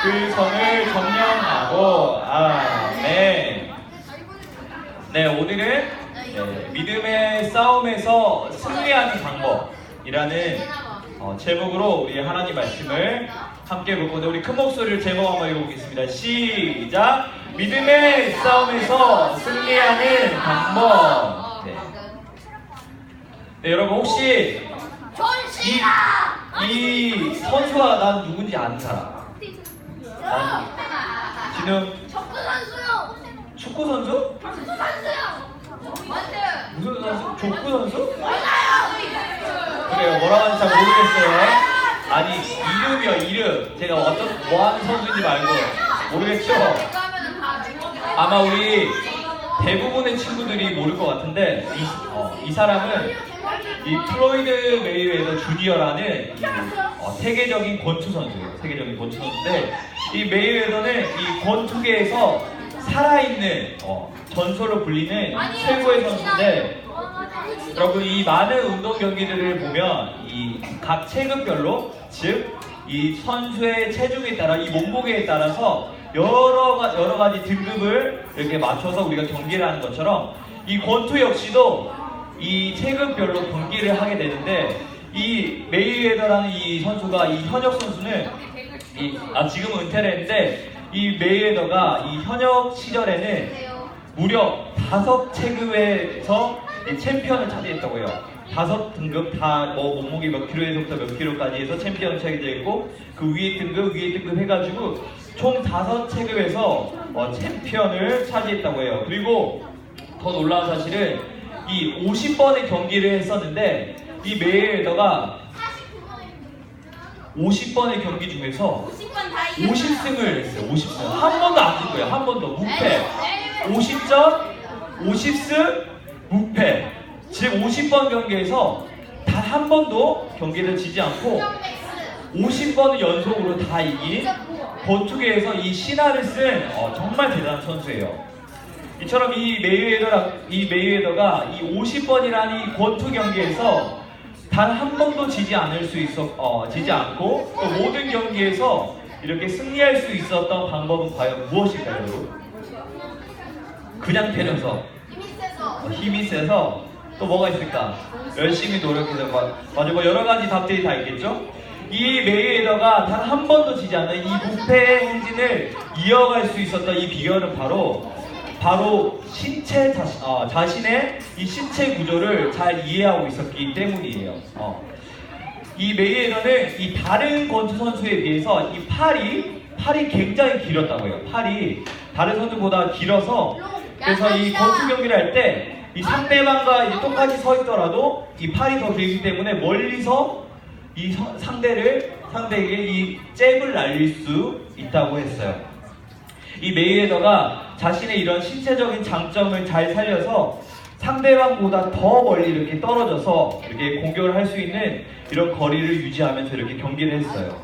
그 성을 점령하고. 아멘. 네, 오늘은 믿음의 싸움에서 승리하는 방법이라는 제목으로 우리 하나님 말씀을 함께 볼 건데, 우리 큰 목소리를 제목 한번 읽어보겠습니다. 시작! 믿음의 싸움에서 승리하는 방법. 네, 여러분 혹시 이 선수가 난 누군지 아는 사람? 지금 축구 선수요. 축구 선수? 축구 선수요. 맞아요. 무슨 선수? 족구 선수? 맞아요. 그래요. 뭐라고 하는지 잘 모르겠어요. 아니, 이름이요, 이름. 제가 뭐 하는 선수인지 말고 모르겠죠? 아마 우리 대부분의 친구들이 모를 것 같은데, 이 사람은 이 플로이드 메이웨더 주니어라는 세계적인 권투 선수예요. 세계적인 권투 선수인데, 이 메이웨더는 이 권투계에서 살아있는 전설로 불리는 최고의 선수인데, 여러분 이 많은 운동 경기들을 보면 이 각 체급별로, 즉 이 선수의 체중에 따라, 이 몸무게에 따라서 여러 가지 등급을 이렇게 맞춰서 우리가 경기를 하는 것처럼, 이 권투 역시도 이 체급별로 경기를 하게 되는데, 이 메이웨더라는 이 선수가, 이 현역 선수는 지금은 은퇴를 했는데, 이 메이웨더가 이 현역 시절에는 무려 5체급에서 챔피언을 차지했다고 해요. 5등급 다 몸무게 몇 킬로에서부터 몇 킬로까지 해서 챔피언을 차지했고, 그 위에 등급 해가지고 총 5체급에서 챔피언을 차지했다고 해요. 그리고 더 놀라운 사실은 이 50번의 경기를 했었는데, 이 메이웨더가 50번의 경기 중에서 50승을 했어요. 50승. 한 번도 안 진 거예요. 한 번도. 무패. 50전, 50승, 무패. 즉 50번 경기에서 단 한 번도 경기를 지지 않고 50번을 연속으로 다 이긴 권투계에서 이 신화를 쓴 정말 대단한 선수예요. 이처럼 이 메이웨더가 이 50번이라는 이 권투 경기에서 단 한 번도 지지 않고 또 모든 경기에서 이렇게 승리할 수 있었던 방법은 과연 무엇일까요, 여러분? 그냥 때려서, 힘이 세서, 또 뭐가 있을까? 열심히 노력해서, 맞아, 여러 가지 답들이 다 있겠죠? 이 메이웨더가 단 한 번도 지지 않는 이 무패의 행진을 이어갈 수 있었던 이 비결은 바로 자신의 이 신체 구조를 잘 이해하고 있었기 때문이에요. 이 메이웨더는 이 다른 권투 선수에 비해서 이 팔이 굉장히 길었다고 해요. 팔이 다른 선수보다 길어서, 그래서 이 권투 경기를 할 때 이 상대방과 이제 똑같이 서 있더라도 이 팔이 더 길기 때문에 멀리서 이 상대에게 이 잽을 날릴 수 있다고 했어요. 이 메이웨더가 자신의 이런 신체적인 장점을 잘 살려서 상대방보다 더 멀리 이렇게 떨어져서 이렇게 공격을 할 수 있는 이런 거리를 유지하면서 이렇게 경기를 했어요.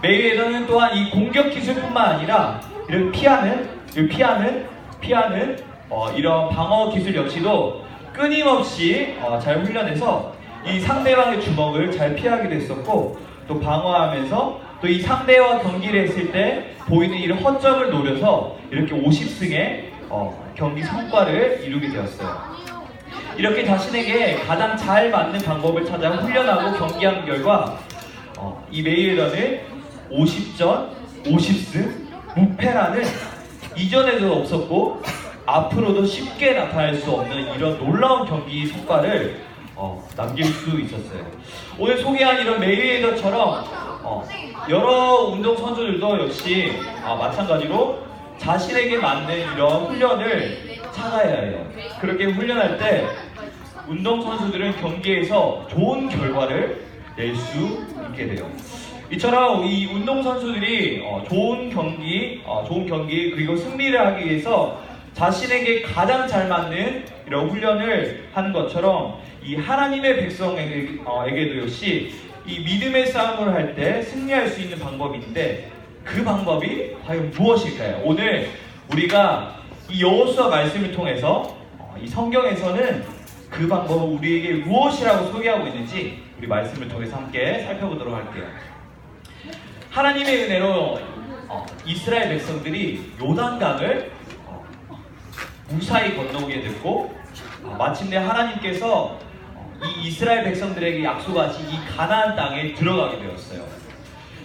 메이웨더는 또한 이 공격 기술뿐만 아니라 이런 피하는 이런 방어 기술 역시도 끊임없이 잘 훈련해서 이 상대방의 주먹을 잘 피하기도 했었고, 또 방어하면서 또 이 상대와 경기를 했을 때 보이는 이런 허점을 노려서 이렇게 50승의 경기 성과를 이루게 되었어요. 이렇게 자신에게 가장 잘 맞는 방법을 찾아 훈련하고 경기한 결과 이 메이웨더는 50전 50승 무패라는 이전에도 없었고 앞으로도 쉽게 나타날 수 없는 이런 놀라운 경기 성과를 남길 수 있었어요. 오늘 소개한 이런 메이웨더처럼 여러 운동 선수들도 역시 마찬가지로 자신에게 맞는 이런 훈련을 찾아야 해요. 그렇게 훈련할 때 운동 선수들은 경기에서 좋은 결과를 낼 수 있게 돼요. 이처럼 이 운동 선수들이 좋은 경기 그리고 승리를 하기 위해서 자신에게 가장 잘 맞는 이런 훈련을 하는 것처럼 이 하나님의 백성에게도 역시 이 믿음의 싸움을 할 때 승리할 수 있는 방법이 있는데, 그 방법이 과연 무엇일까요? 오늘 우리가 이 여호수아 말씀을 통해서 이 성경에서는 그 방법을 우리에게 무엇이라고 소개하고 있는지 우리 말씀을 통해서 함께 살펴보도록 할게요. 하나님의 은혜로 이스라엘 백성들이 요단강을 무사히 건너오게 됐고 마침내 하나님께서 이 이스라엘 백성들에게 약속하신 이 가나안 땅에 들어가게 되었어요.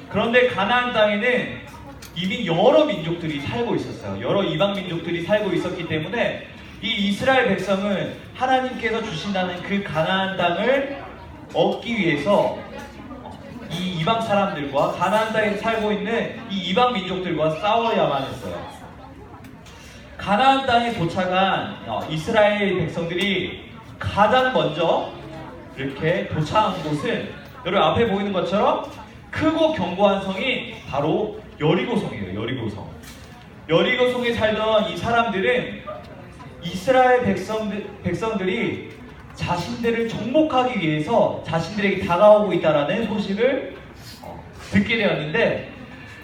그런데 가나안 땅에는 이미 여러 민족들이 살고 있었어요. 여러 이방 민족들이 살고 있었기 때문에 이 이스라엘 백성은 하나님께서 주신다는 그 가나안 땅을 얻기 위해서 이 이방 사람들과 가나안 땅에 살고 있는 이 이방 민족들과 싸워야만 했어요. 가나안 땅에 도착한 이스라엘 백성들이 가장 먼저 이렇게 도착한 곳은 여러분 앞에 보이는 것처럼 크고 견고한 성이 바로 여리고성이에요. 여리고성. 여리고성에 살던 이 사람들은 이스라엘 백성들이 자신들을 정복하기 위해서 자신들에게 다가오고 있다라는 소식을 듣게 되었는데,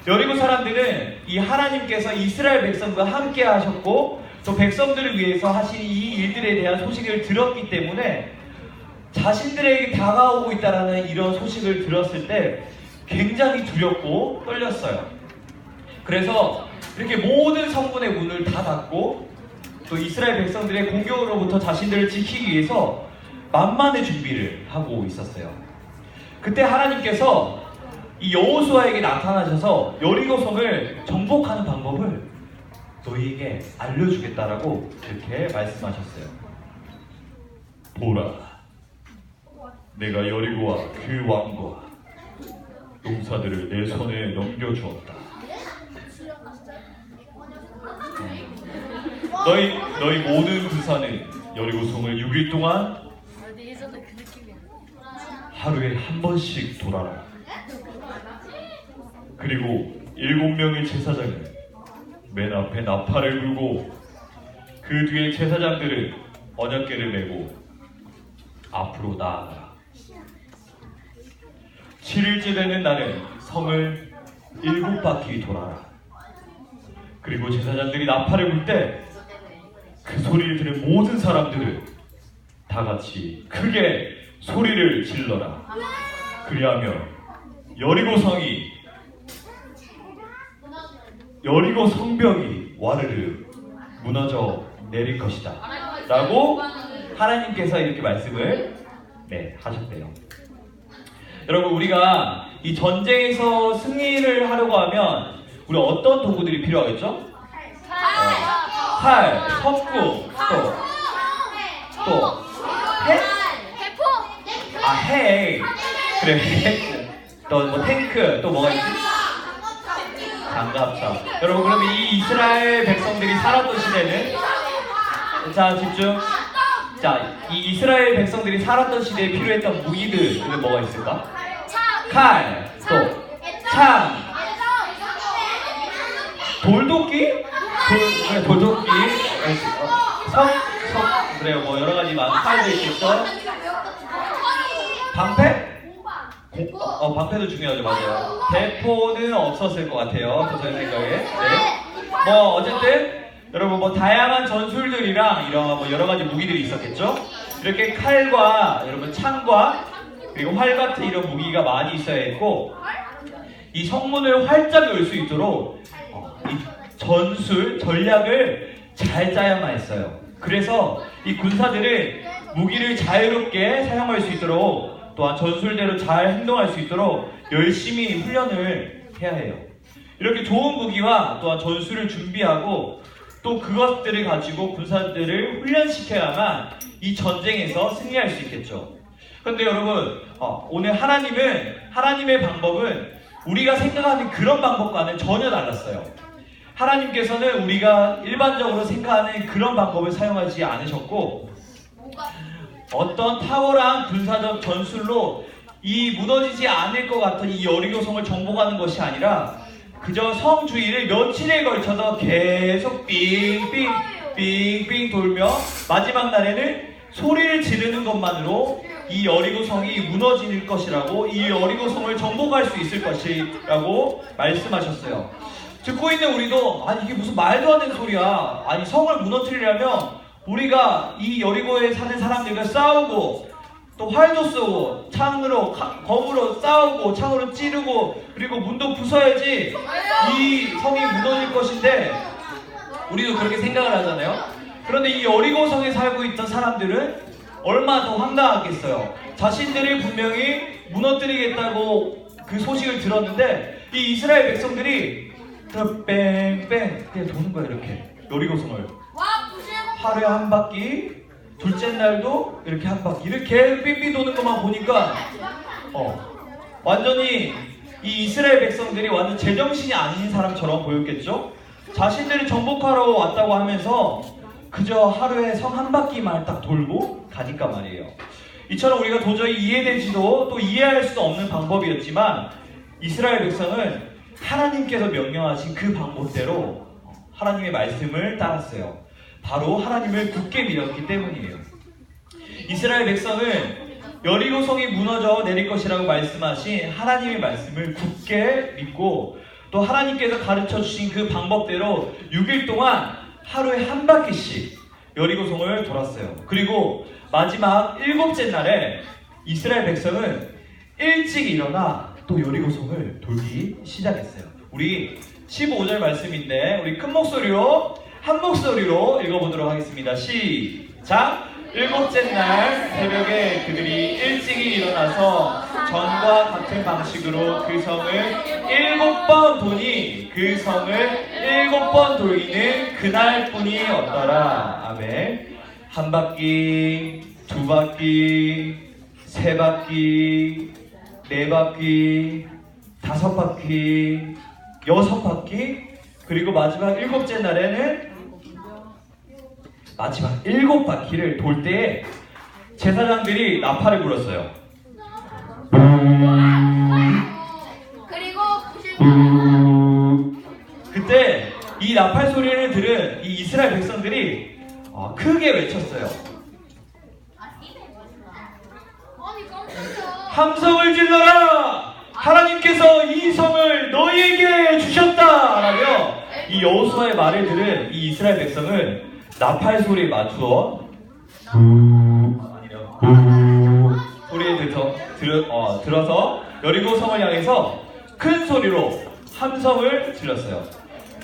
여리고 사람들은 이 하나님께서 이스라엘 백성과 함께 하셨고 또 백성들을 위해서 하신 이 일들에 대한 소식을 들었기 때문에 자신들에게 다가오고 있다라는 이런 소식을 들었을 때 굉장히 두렵고 떨렸어요. 그래서 이렇게 모든 성문의 문을 다 닫고 또 이스라엘 백성들의 공격으로부터 자신들을 지키기 위해서 만만의 준비를 하고 있었어요. 그때 하나님께서 이 여호수아에게 나타나셔서 여리고성을 정복하는 방법을 너희에게 알려주겠다라고 이렇게 말씀하셨어요. 보라, 내가 여리고와 그 왕과 용사들을 내 손에 넘겨주었다. 너희 모든 군사는 여리고성을 6일 동안 하루에 한 번씩 돌아라. 그리고 7명의 제사장은 맨 앞에 나팔을 불고 그 뒤에 제사장들은 언약궤를 메고 앞으로 나아가라. 7일째 되는 날은 성을 7바퀴 돌아라. 그리고 제사장들이 나팔을 불 때 그 소리를 들은 모든 사람들은 다 같이 크게 소리를 질러라. 그리하면 여리고 성벽이 와르르 무너져 내릴 것이다 라고 하나님께서 이렇게 말씀을 하셨대요. 여러분, 우리가 이 전쟁에서 승리를 하려고 하면 우리 어떤 도구들이 필요하겠죠? 칼, 석궁, 또 해? 해. 그래, 또 뭐 탱크, 또 뭐가 있지? 장갑차. 여러분, 그럼 이 이스라엘 백성들이 살았던 시대는, 자 집중. 자, 이 이스라엘 백성들이 살았던 시대에 필요했던 무기들은 뭐가 있을까? 칼, 또 창, 돌도끼? 돌도끼, 그래요. 뭐 여러 가지 많은 칼도 있겠죠. 방패? 방패도 중요하죠. 맞아요. 대포는 없었을 것 같아요. 저 생각에. 네. 뭐 어쨌든 여러분, 뭐 다양한 전술들이랑 이런 뭐 여러 가지 무기들이 있었겠죠. 이렇게 칼과 여러분 창과 그리고 활 같은 이런 무기가 많이 있어야 했고, 이 성문을 활짝 열 수 있도록 이 전략을 잘 짜야만 했어요. 그래서 이 군사들은 무기를 자유롭게 사용할 수 있도록, 또한 전술대로 잘 행동할 수 있도록 열심히 훈련을 해야 해요. 이렇게 좋은 무기와 또한 전술을 준비하고 또 그것들을 가지고 군사들을 훈련시켜야만 이 전쟁에서 승리할 수 있겠죠. 그런데 여러분, 오늘 하나님의 방법은 우리가 생각하는 그런 방법과는 전혀 달랐어요. 하나님께서는 우리가 일반적으로 생각하는 그런 방법을 사용하지 않으셨고, 어떤 탁월한 군사적 전술로 이 무너지지 않을 것 같은 이 여리고성을 정복하는 것이 아니라 그저 성 주위를 며칠에 걸쳐서 계속 빙빙 돌며 마지막 날에는 소리를 지르는 것만으로 이 여리고성이 무너질 것이라고, 이 여리고성을 정복할 수 있을 것이라고 말씀하셨어요. 듣고 있는 우리도, 아니 이게 무슨 말도 안 되는 소리야. 아니 성을 무너뜨리려면 우리가 이 여리고에 사는 사람들과 싸우고 또 활도 쏘고 창으로 검으로 싸우고 창으로 찌르고 그리고 문도 부숴야지 이 성이 무너질 것인데 우리도 그렇게 생각을 하잖아요. 그런데 이 여리고 성에 살고 있던 사람들은 얼마나 더 황당하겠어요. 자신들이 분명히 무너뜨리겠다고 그 소식을 들었는데 이 이스라엘 백성들이 그냥 뺑뺑 그냥 도는 거예요. 이렇게 여리고 성을 와 부시고. 하루에 한 바퀴, 둘째 날도 이렇게 한 바퀴 이렇게 삐삐 도는 것만 보니까 완전히 이 이스라엘 백성들이 완전 제정신이 아닌 사람처럼 보였겠죠? 자신들이 정복하러 왔다고 하면서 그저 하루에 성 한 바퀴만 딱 돌고 가니까 말이에요. 이처럼 우리가 도저히 이해되지도 또 이해할 수도 없는 방법이었지만 이스라엘 백성은 하나님께서 명령하신 그 방법대로 하나님의 말씀을 따랐어요. 바로 하나님을 굳게 믿었기 때문이에요. 이스라엘 백성은 여리고성이 무너져 내릴 것이라고 말씀하신 하나님의 말씀을 굳게 믿고 또 하나님께서 가르쳐 주신 그 방법대로 6일 동안 하루에 한 바퀴씩 여리고성을 돌았어요. 그리고 마지막 7째 날에 이스라엘 백성은 일찍 일어나 또 여리고성을 돌기 시작했어요. 우리 15절 말씀인데 우리 큰 목소리로 한 목소리로 읽어보도록 하겠습니다. 시작! 7째 날 새벽에 그들이 일찍이 일어나서 전과 같은 방식으로 그 성을 7번 도니 그 성을 7번 돌기는 그날뿐이었더라. 아멘. 한 바퀴, 두 바퀴, 세 바퀴, 네 바퀴, 다섯 바퀴, 여섯 바퀴, 그리고 마지막 7째 날에는 마지막 7바퀴를 돌 때에 제사장들이 나팔을 불었어요. 그리고 부시고. 그때 이 나팔 소리를 들은 이 이스라엘 백성들이 크게 외쳤어요. 아니 깜짝이야. 함성을 질러라! 하나님께서 이 성을 너희에게 주셨다라며 이 여호수아의 말을 들은 이 이스라엘 백성은 나팔 소리에 맞추어 소리에 들어서 여리고 성을 향해서 큰 소리로 함성을 질렀어요.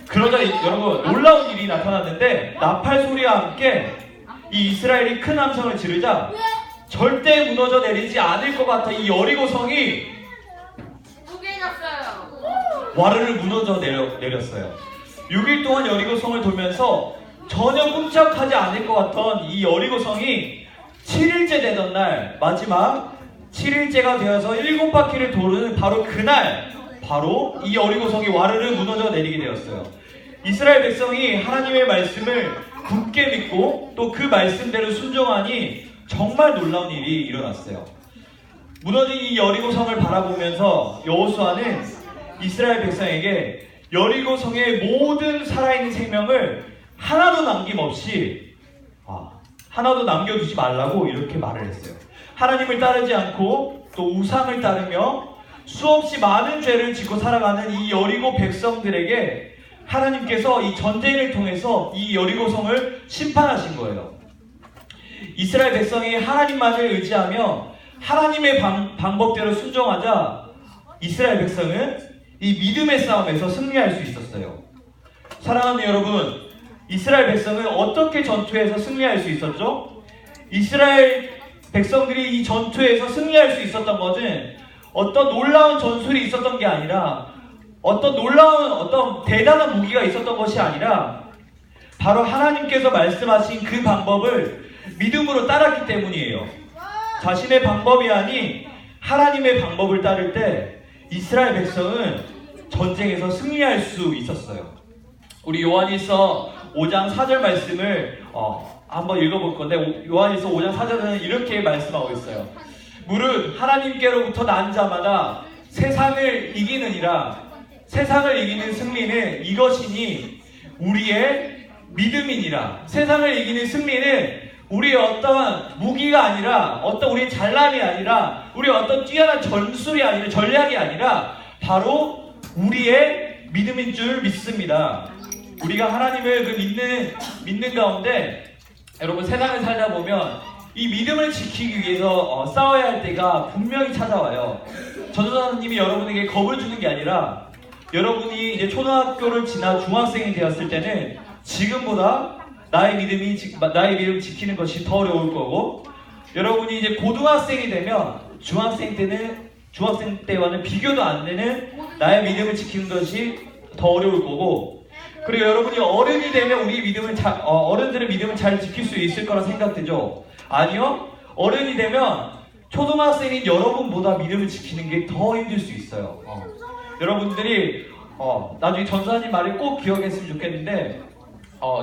그러자 여러분 놀라운 일이 나타났는데 나팔 소리와 함께 이 이스라엘이 큰 함성을 지르자 절대 무너져 내리지 않을 것 같아 이 여리고 성이 무게졌어요. 와르르 무너져 내렸어요. 6일 동안 여리고 성을 돌면서 전혀 꼼짝하지 않을 것 같던 이 여리고 성이 7일째 되던 날 마지막 7일째가 되어서 7바퀴를 도는 바로 그날 바로 이 여리고 성이 와르르 무너져 내리게 되었어요. 이스라엘 백성이 하나님의 말씀을 굳게 믿고 또 그 말씀대로 순종하니 정말 놀라운 일이 일어났어요. 무너진 이 여리고 성을 바라보면서 여호수아는 이스라엘 백성에게 여리고 성의 모든 살아있는 생명을 하나도 남김없이 하나도 남겨두지 말라고 이렇게 말을 했어요. 하나님을 따르지 않고 또 우상을 따르며 수없이 많은 죄를 짓고 살아가는 이 여리고 백성들에게 하나님께서 이 전쟁을 통해서 이 여리고 성을 심판하신 거예요. 이스라엘 백성이 하나님만을 의지하며 하나님의 방법대로 순종하자 이스라엘 백성은 이 믿음의 싸움에서 승리할 수 있었어요. 사랑하는 여러분, 이스라엘 백성은 어떻게 전투에서 승리할 수 있었죠? 이스라엘 백성들이 이 전투에서 승리할 수 있었던 것은 어떤 놀라운 전술이 있었던 게 아니라 어떤 대단한 무기가 있었던 것이 아니라 바로 하나님께서 말씀하신 그 방법을 믿음으로 따랐기 때문이에요. 자신의 방법이 아닌 하나님의 방법을 따를 때 이스라엘 백성은 전쟁에서 승리할 수 있었어요. 우리 요한일서 5장 4절 말씀을 한번 읽어볼 건데 요한일서 5장 4절은 이렇게 말씀하고 있어요. 무릇 하나님께로부터 난 자마다 세상을 이기느니라. 세상을 이기는 승리는 이것이니 우리의 믿음이니라. 세상을 이기는 승리는 우리의 어떤 무기가 아니라 어떤 우리의 잘남이 아니라 우리의 어떤 뛰어난 전술이 아니라 전략이 아니라 바로 우리의 믿음인 줄 믿습니다. 우리가 하나님을 믿는 가운데 여러분 세상을 살다 보면 이 믿음을 지키기 위해서 싸워야 할 때가 분명히 찾아와요. 전도사님이 여러분에게 겁을 주는 게 아니라 여러분이 이제 초등학교를 지나 중학생이 되었을 때는 지금보다 나의 믿음을 지키는 것이 더 어려울 거고, 여러분이 이제 고등학생이 되면 중학생 때와는 비교도 안 되는 나의 믿음을 지키는 것이 더 어려울 거고, 그리고 여러분이 어른이 되면 어른들의 믿음을 잘 지킬 수 있을 거라 생각되죠? 아니요. 어른이 되면 초등학생인 여러분보다 믿음을 지키는 게 더 힘들 수 있어요. 여러분들이 나중에 전사님 말을 꼭 기억했으면 좋겠는데,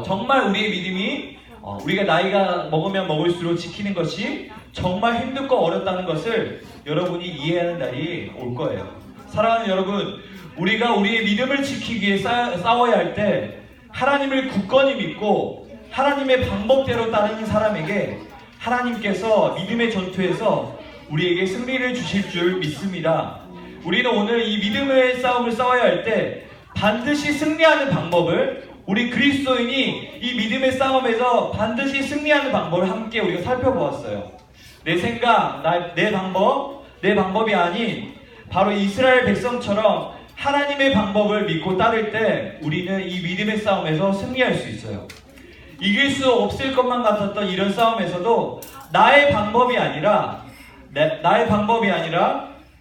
정말 우리의 믿음이 우리가 나이가 먹으면 먹을수록 지키는 것이 정말 힘들고 어렵다는 것을 여러분이 이해하는 날이 올 거예요. 사랑하는 여러분, 우리가 우리의 믿음을 지키기 위해 싸워야 할 때 하나님을 굳건히 믿고 하나님의 방법대로 따르는 사람에게 하나님께서 믿음의 전투에서 우리에게 승리를 주실 줄 믿습니다. 우리는 오늘 이 믿음의 싸움을 싸워야 할 때 반드시 승리하는 방법을, 우리 그리스도인이 이 믿음의 싸움에서 반드시 승리하는 방법을 함께 우리가 살펴보았어요. 내 생각, 내 방법이 아닌 바로 이스라엘 백성처럼 하나님의 방법을 믿고 따를 때 우리는 이 믿음의 싸움에서 승리할 수 있어요. 이길 수 없을 것만 같았던 이런 싸움에서도 나의 방법이 아니라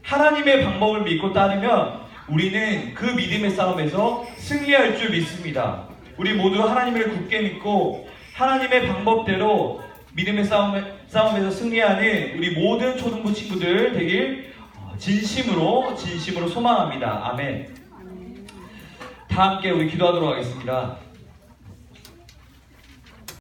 하나님의 방법을 믿고 따르면 우리는 그 믿음의 싸움에서 승리할 줄 믿습니다. 우리 모두 하나님을 굳게 믿고 하나님의 방법대로 믿음의 싸움에서 승리하는 우리 모든 초등부 친구들 되길 진심으로 소망합니다. 아멘. 다 함께 우리 기도하도록 하겠습니다.